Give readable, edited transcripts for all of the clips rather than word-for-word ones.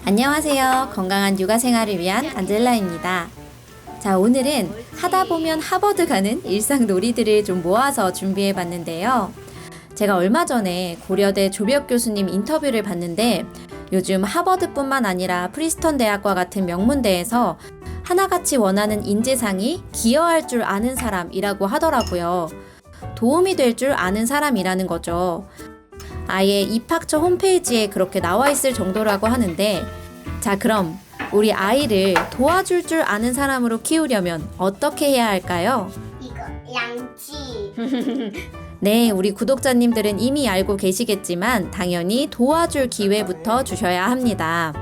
안녕하세요. 건강한 육아 생활을 위한 안젤라입니다. 자, 오늘은 하다 보면 하버드 가는 일상 놀이들을 좀 모아서 준비해 봤는데요. 제가 얼마 전에 고려대 조벽 교수님 인터뷰를 봤는데 요즘 하버드뿐만 아니라 프리스턴 대학과 같은 명문대에서 하나같이 원하는 인재상이 기여할 줄 아는 사람이라고 하더라고요. 도움이 될 줄 아는 사람이라는 거죠. 아예 입학처 홈페이지에 그렇게 나와 있을 정도라고 하는데, 자, 그럼 우리 아이를 도와줄 줄 아는 사람으로 키우려면 어떻게 해야 할까요? 이거 양치. 네, 우리 구독자님들은 이미 알고 계시겠지만 당연히 도와줄 기회부터 주셔야 합니다.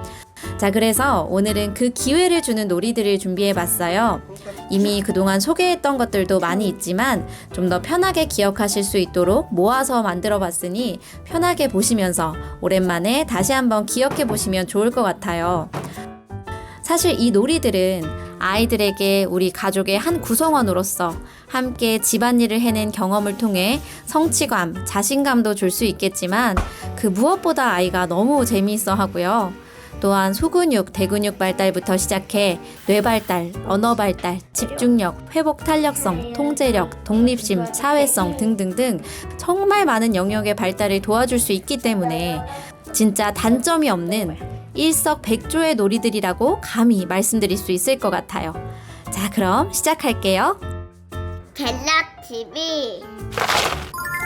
자, 그래서 오늘은 그 기회를 주는 놀이들을 준비해 봤어요. 이미 그동안 소개했던 것들도 많이 있지만 좀 더 편하게 기억하실 수 있도록 모아서 만들어 봤으니 편하게 보시면서 오랜만에 다시 한번 기억해 보시면 좋을 것 같아요. 사실 이 놀이들은 아이들에게 우리 가족의 한 구성원으로서 함께 집안일을 해낸 경험을 통해 성취감, 자신감도 줄 수 있겠지만 그 무엇보다 아이가 너무 재미있어 하고요. 또한 소근육, 대근육 발달부터 시작해 뇌 발달, 언어 발달, 집중력, 회복 탄력성, 통제력, 독립심, 사회성 등등등 정말 많은 영역의 발달을 도와줄 수 있기 때문에 진짜 단점이 없는 일석백조의 놀이들이라고 감히 말씀드릴 수 있을 것 같아요. 자, 그럼 시작할게요. 갤럭TV.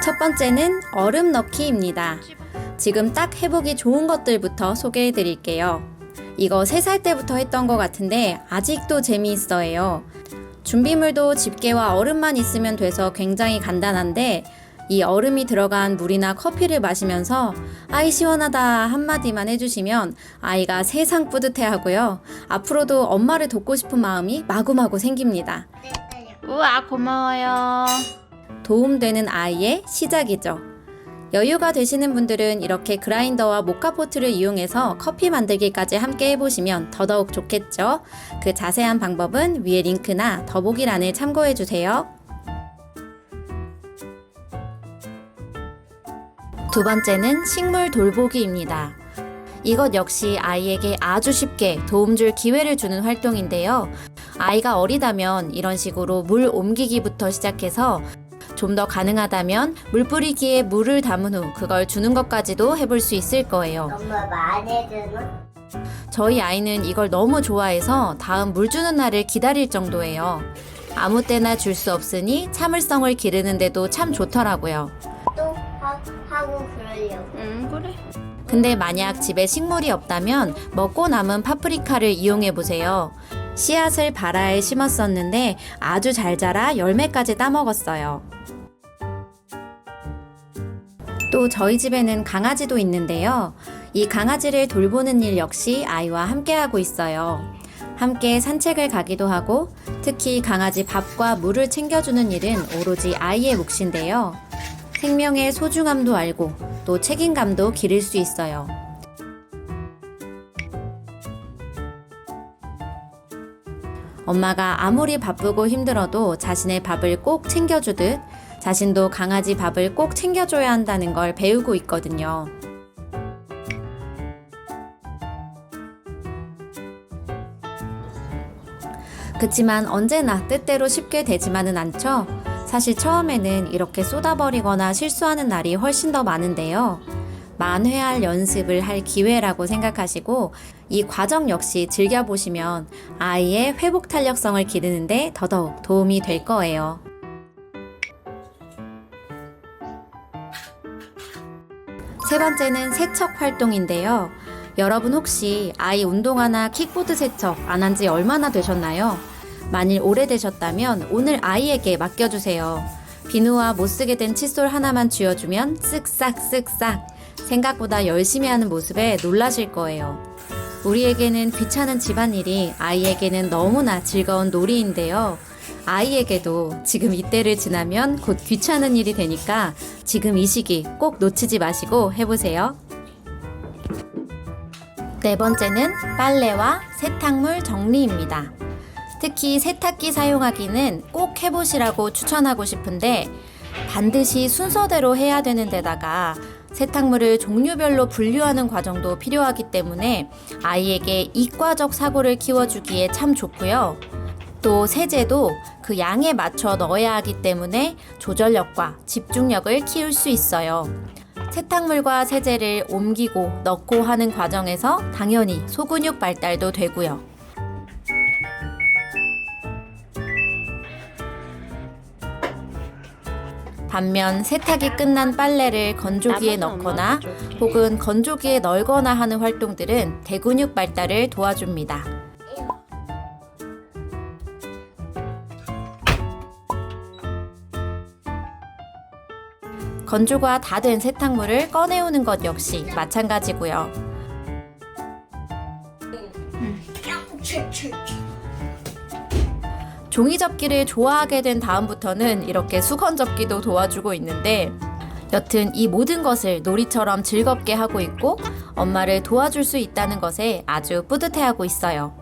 첫 번째는 얼음 넣기입니다. 지금 딱 해보기 좋은 것들부터 소개해 드릴게요. 이거 3살 때부터 했던 것 같은데 아직도 재미있어 해요. 준비물도 집게와 얼음만 있으면 돼서 굉장히 간단한데 이 얼음이 들어간 물이나 커피를 마시면서 아이 시원하다 한마디만 해주시면 아이가 세상 뿌듯해 하고요. 앞으로도 엄마를 돕고 싶은 마음이 마구마구 생깁니다. 우와, 고마워요. 도움되는 아이의 시작이죠. 여유가 되시는 분들은 이렇게 그라인더와 모카포트를 이용해서 커피 만들기까지 함께 해보시면 더더욱 좋겠죠. 그 자세한 방법은 위에 링크나 더보기란을 참고해주세요. 두 번째는 식물 돌보기입니다. 이것 역시 아이에게 아주 쉽게 도움 줄 기회를 주는 활동인데요. 아이가 어리다면 이런 식으로 물 옮기기부터 시작해서 좀 더 가능하다면 물 뿌리기에 물을 담은 후 그걸 주는 것까지도 해볼 수 있을 거예요. 엄마 마음에 드나? 저희 아이는 이걸 너무 좋아해서 다음 물 주는 날을 기다릴 정도예요. 아무 때나 줄 수 없으니 참을성을 기르는데도 참 좋더라고요. 또 하고 그러려고. 그래. 근데 만약 집에 식물이 없다면 먹고 남은 파프리카를 이용해 보세요. 씨앗을 바라에 심었었는데 아주 잘 자라 열매까지 따먹었어요. 또 저희 집에는 강아지도 있는데요. 이 강아지를 돌보는 일 역시 아이와 함께 하고 있어요. 함께 산책을 가기도 하고 특히 강아지 밥과 물을 챙겨주는 일은 오로지 아이의 몫인데요. 생명의 소중함도 알고 또 책임감도 기를 수 있어요. 엄마가 아무리 바쁘고 힘들어도 자신의 밥을 꼭 챙겨주듯 자신도 강아지 밥을 꼭 챙겨줘야 한다는 걸 배우고 있거든요. 그치만 언제나 뜻대로 쉽게 되지만은 않죠? 사실 처음에는 이렇게 쏟아버리거나 실수하는 날이 훨씬 더 많은데요. 만회할 연습을 할 기회라고 생각하시고 이 과정 역시 즐겨보시면 아이의 회복 탄력성을 기르는데 더더욱 도움이 될 거예요. 세 번째는 세척 활동인데요. 여러분 혹시 아이 운동화나 킥보드 세척 안 한 지 얼마나 되셨나요? 만일 오래되셨다면 오늘 아이에게 맡겨주세요. 비누와 못쓰게 된 칫솔 하나만 쥐어주면 쓱싹쓱싹 생각보다 열심히 하는 모습에 놀라실 거예요. 우리에게는 귀찮은 집안일이 아이에게는 너무나 즐거운 놀이인데요. 아이에게도 지금 이때를 지나면 곧 귀찮은 일이 되니까 지금 이 시기 꼭 놓치지 마시고 해보세요. 네 번째는 빨래와 세탁물 정리입니다. 특히 세탁기 사용하기는 꼭 해보시라고 추천하고 싶은데 반드시 순서대로 해야 되는 데다가 세탁물을 종류별로 분류하는 과정도 필요하기 때문에 아이에게 이과적 사고를 키워주기에 참 좋고요. 또 세제도 그 양에 맞춰 넣어야 하기 때문에 조절력과 집중력을 키울 수 있어요. 세탁물과 세제를 옮기고 넣고 하는 과정에서 당연히 소근육 발달도 되고요. 반면 세탁이 끝난 빨래를 건조기에 넣거나 혹은 건조기에 널거나 하는 활동들은 대근육 발달을 도와줍니다. 건조가 다 된 세탁물을 꺼내오는 것 역시 마찬가지고요. 종이 접기를 좋아하게 된 다음부터는 이렇게 수건 접기도 도와주고 있는데, 여튼 이 모든 것을 놀이처럼 즐겁게 하고 있고 엄마를 도와줄 수 있다는 것에 아주 뿌듯해하고 있어요.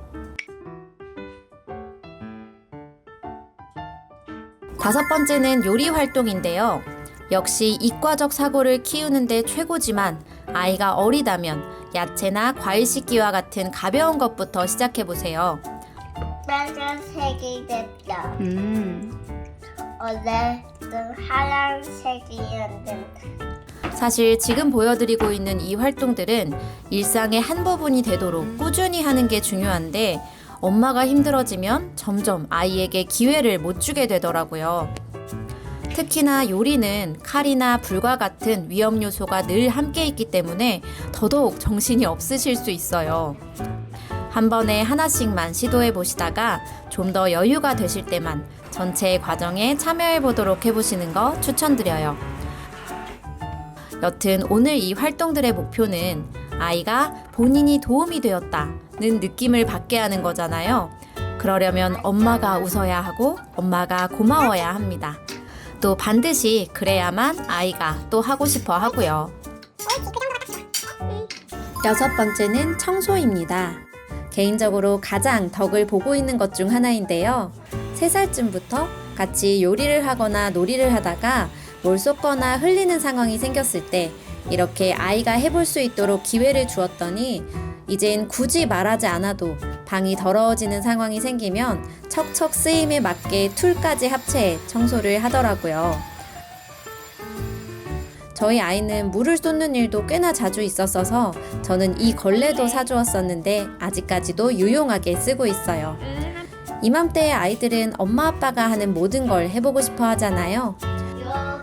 5번째는 요리 활동인데요. 역시 이과적 사고를 키우는데 최고지만 아이가 어리다면 야채나 과일 씻기와 같은 가벼운 것부터 시작해보세요. 빨간색이 됐다. 어제는 하얀색이었는데. 사실 지금 보여드리고 있는 이 활동들은 일상의 한 부분이 되도록 꾸준히 하는 게 중요한데, 엄마가 힘들어지면 점점 아이에게 기회를 못 주게 되더라고요. 특히나 요리는 칼이나 불과 같은 위험 요소가 늘 함께 있기 때문에 더더욱 정신이 없으실 수 있어요. 한 번에 하나씩만 시도해 보시다가 좀 더 여유가 되실 때만 전체 과정에 참여해 보도록 해보시는 거 추천드려요. 여튼 오늘 이 활동들의 목표는 아이가 본인이 도움이 되었다는 느낌을 받게 하는 거잖아요. 그러려면 엄마가 웃어야 하고 엄마가 고마워야 합니다. 또 반드시 그래야만 아이가 또 하고 싶어 하고요. 6번째는 청소입니다. 개인적으로 가장 덕을 보고 있는 것 중 하나인데요. 3살쯤부터 같이 요리를 하거나 놀이를 하다가 뭘 쏟거나 흘리는 상황이 생겼을 때 이렇게 아이가 해볼 수 있도록 기회를 주었더니 이젠 굳이 말하지 않아도 방이 더러워지는 상황이 생기면 척척 쓰임에 맞게 툴까지 합체해 청소를 하더라고요. 저희 아이는 물을 쏟는 일도 꽤나 자주 있었어서 저는 이 걸레도 사주었었는데 아직까지도 유용하게 쓰고 있어요. 이맘때의 아이들은 엄마 아빠가 하는 모든 걸 해보고 싶어 하잖아요.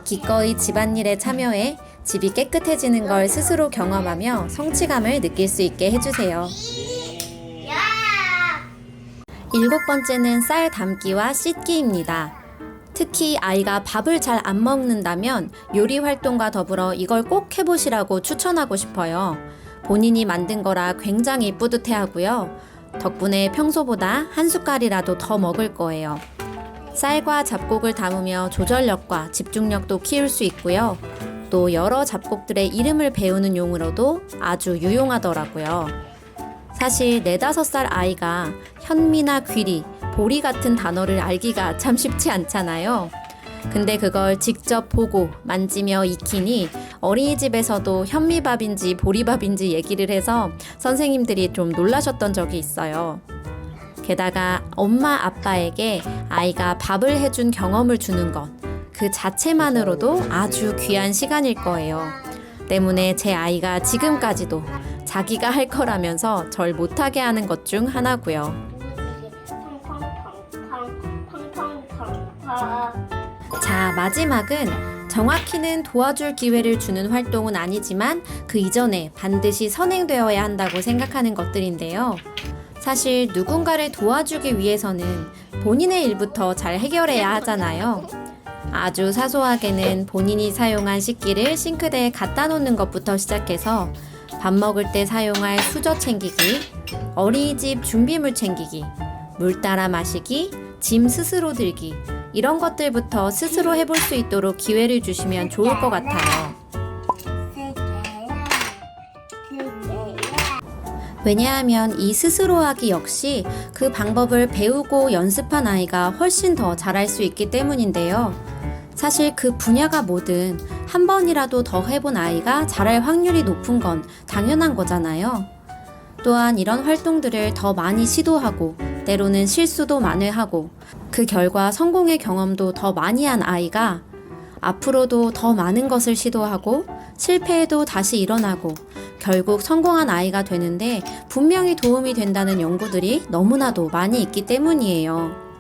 기꺼이 집안일에 참여해 집이 깨끗해지는 걸 스스로 경험하며 성취감을 느낄 수 있게 해주세요. 7번째는 쌀 담기와 씻기입니다. 특히 아이가 밥을 잘 안 먹는다면 요리 활동과 더불어 이걸 꼭 해보시라고 추천하고 싶어요. 본인이 만든 거라 굉장히 뿌듯해하고요. 덕분에 평소보다 한 숟갈이라도 더 먹을 거예요. 쌀과 잡곡을 담으며 조절력과 집중력도 키울 수 있고요. 또 여러 잡곡들의 이름을 배우는 용으로도 아주 유용하더라고요. 사실 4-5살 아이가 현미나 귀리, 보리 같은 단어를 알기가 참 쉽지 않잖아요. 근데 그걸 직접 보고 만지며 익히니 어린이집에서도 현미밥인지 보리밥인지 얘기를 해서 선생님들이 좀 놀라셨던 적이 있어요. 게다가 엄마 아빠에게 아이가 밥을 해준 경험을 주는 것, 그 자체만으로도 아주 귀한 시간일 거예요. 때문에 제 아이가 지금까지도 자기가 할 거라면서 절 못하게 하는 것 중 하나고요. 자, 마지막은 정확히는 도와줄 기회를 주는 활동은 아니지만 그 이전에 반드시 선행되어야 한다고 생각하는 것들인데요. 사실 누군가를 도와주기 위해서는 본인의 일부터 잘 해결해야 하잖아요. 아주 사소하게는 본인이 사용한 식기를 싱크대에 갖다 놓는 것부터 시작해서 밥 먹을 때 사용할 수저 챙기기, 어린이집 준비물 챙기기, 물 따라 마시기, 짐 스스로 들기, 이런 것들부터 스스로 해볼 수 있도록 기회를 주시면 좋을 것 같아요. 왜냐하면 이 스스로 하기 역시 그 방법을 배우고 연습한 아이가 훨씬 더 잘할 수 있기 때문인데요. 사실 그 분야가 뭐든 한 번이라도 더 해본 아이가 잘할 확률이 높은 건 당연한 거잖아요. 또한 이런 활동들을 더 많이 시도하고 때로는 실수도 만회하고 그 결과 성공의 경험도 더 많이 한 아이가 앞으로도 더 많은 것을 시도하고 실패해도 다시 일어나고 결국 성공한 아이가 되는데 분명히 도움이 된다는 연구들이 너무나도 많이 있기 때문이에요.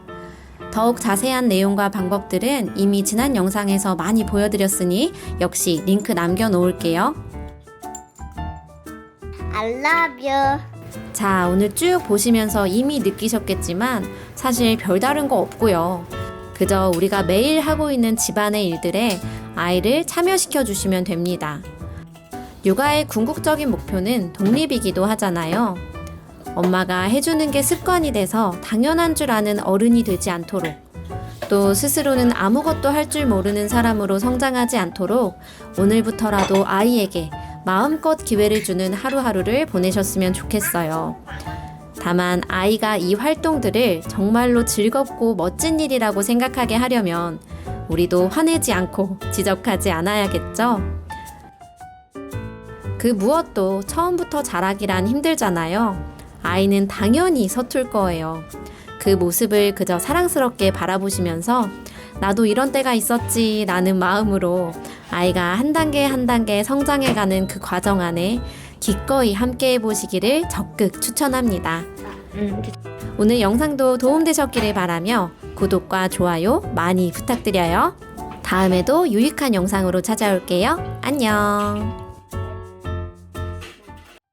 더욱 자세한 내용과 방법들은 이미 지난 영상에서 많이 보여드렸으니 역시 링크 남겨놓을게요. I love you. 자, 오늘 쭉 보시면서 이미 느끼셨겠지만 사실 별다른 거 없고요. 그저 우리가 매일 하고 있는 집안의 일들에 아이를 참여시켜 주시면 됩니다. 육아의 궁극적인 목표는 독립이기도 하잖아요. 엄마가 해주는 게 습관이 돼서 당연한 줄 아는 어른이 되지 않도록, 또 스스로는 아무것도 할 줄 모르는 사람으로 성장하지 않도록 오늘부터라도 아이에게 마음껏 기회를 주는 하루하루를 보내셨으면 좋겠어요. 다만 아이가 이 활동들을 정말로 즐겁고 멋진 일이라고 생각하게 하려면 우리도 화내지 않고 지적하지 않아야겠죠? 그 무엇도 처음부터 잘하기란 힘들잖아요. 아이는 당연히 서툴 거예요. 그 모습을 그저 사랑스럽게 바라보시면서 나도 이런 때가 있었지 라는 마음으로 아이가 한 단계 한 단계 성장해가는 그 과정 안에 기꺼이 함께 해보시기를 적극 추천합니다. 오늘 영상도 도움되셨기를 바라며 구독과 좋아요 많이 부탁드려요. 다음에도 유익한 영상으로 찾아올게요. 안녕.